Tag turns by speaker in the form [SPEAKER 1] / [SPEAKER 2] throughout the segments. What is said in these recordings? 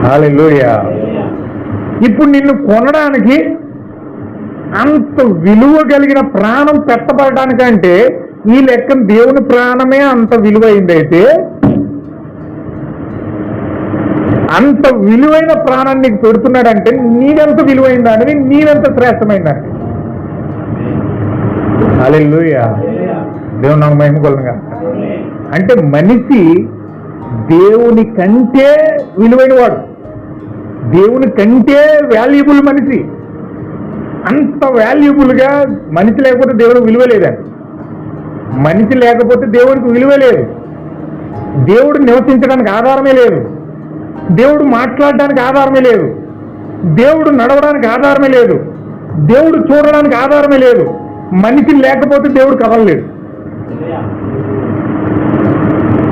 [SPEAKER 1] హల్లెలూయా. ఇప్పుడు నిన్ను కొనడానికి అంత విలువ కలిగిన ప్రాణం పెట్టబడడానికంటే ఈ లెక్కన దేవుని ప్రాణమే అంత విలువైందైతే అంత విలువైన ప్రాణాన్ని నీకు పెడుతున్నాడంటే నీవెంత విలువైందని, నీవెంత శ్రేష్టమైందని. హల్లెలూయా. దేవుని నాకు మహిమ కలుగుగా. అంటే మనిషి దేవుని కంటే విలువైన వాడు, దేవుని కంటే వాల్యుబుల్ మనిషి. అంత వాల్యుబుల్గా మనిషి లేకపోతే దేవునికి విలువ లేదండి. మనిషి లేకపోతే దేవునికి విలువ లేదు. దేవుడు నివసించడానికి ఆధారమే లేదు, దేవుడు మాట్లాడడానికి ఆధారమే లేదు, దేవుడు నడవడానికి ఆధారమే లేదు, దేవుడు చూడడానికి ఆధారమే లేదు. మనిషి లేకపోతే దేవుడు కదలలేడు.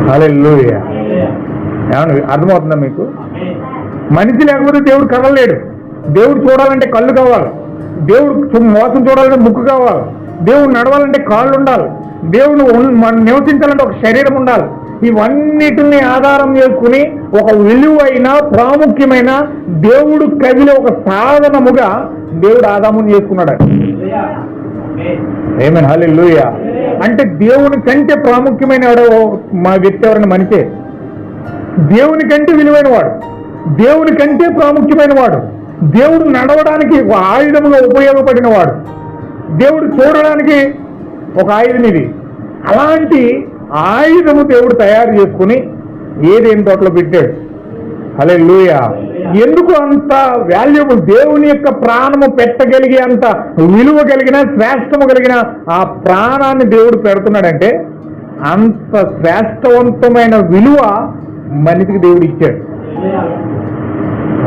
[SPEAKER 1] హల్లెలూయా. ఏమన్నా అర్థమవుతుందా మీకు? మనిషి లేకపోతే దేవుడు కదలలేడు. దేవుడు చూడాలంటే కళ్ళు కావాలి, దేవుడు మోసం చూడాలంటే ముక్కు కావాలి, దేవుడు నడవాలంటే కాళ్ళు ఉండాలి, దేవుడు నివసించాలంటే ఒక శరీరం ఉండాలి. ఇవన్నిటిని ఆధారం చేసుకుని ఒక విలువైన ప్రాముఖ్యమైన దేవుడు కదిలే ఒక సాధనముగా దేవుడు ఆదాముని చేసుకున్నాడు. ఆమేన్. హల్లెలూయా. అంటే దేవుని కంటే ప్రాముఖ్యమైన మా వ్యక్తి ఎవరైనా మనిషే. దేవుని కంటే విలువైన వాడు, దేవుని కంటే ప్రాముఖ్యమైన వాడు, దేవుడు నడవడానికి ఒక ఆయుధముగా ఉపయోగపడిన వాడు, దేవుడు చూడడానికి ఒక ఆయుధం ఇది. అలాంటి ఆయుధము దేవుడు తయారు చేసుకుని ఏదేం తోటలో పెట్టాడు. హల్లెలూయా. ఎందుకు అంత వాల్యుబుల్? దేవుని యొక్క ప్రాణము పెట్టగలిగే అంత విలువ కలిగిన శ్రేష్టము కలిగిన ఆ ప్రాణాన్ని దేవుడు పెడుతున్నాడంటే అంత శ్రేష్టవంతమైన విలువ మనిషికి దేవుడు ఇచ్చాడు.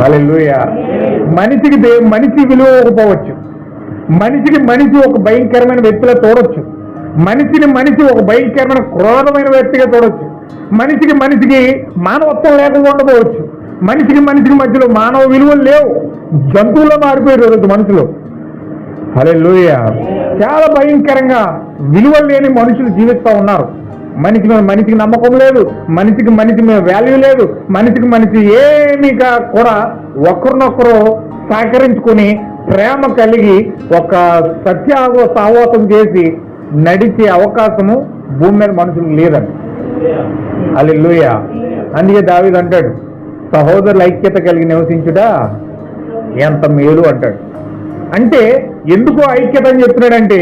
[SPEAKER 1] హల్లెలూయా. మనిషి విలువ ఇవ్వకపోవచ్చు, మనిషి ఒక భయంకరమైన వ్యక్తిలో చూడొచ్చు, మనిషి ఒక భయంకరమైన క్రోధమైన వ్యక్తిగా చూడొచ్చు, మనిషికి మానవత్వం లేకుండా ఉండకపోవచ్చు, మనిషికి మధ్యలో మానవ విలువలు లేవు, జంతువుల్లో మారిపోయారు రోజు మనుషులు. హల్లెలూయా. చాలా భయంకరంగా విలువలు లేని మనుషులు జీవిస్తూ ఉన్నారు. మనిషికి నమ్మకం లేదు, మనిషి మీద వాల్యూ లేదు, మనిషి ఏమీ కూడా ఒకరినొకరు సహకరించుకుని ప్రేమ కలిగి ఒక సహవాసం చేసి నడిచే అవకాశము భూమి మీద మనుషులకు లేదండి. హల్లెలూయా. అందుకే దావీదు అంటాడు, సహోదరుల ఐక్యత కలిగి నివసించుడా ఎంత మేలు అంటాడు. అంటే ఎందుకు ఐక్యత అని చెప్తున్నాడంటే,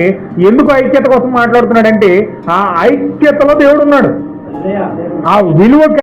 [SPEAKER 1] ఎందుకు ఐక్యత కోసం మాట్లాడుతున్నాడంటే ఆ ఐక్యతలో దేవుడు ఉన్నాడు. ఆ విలువ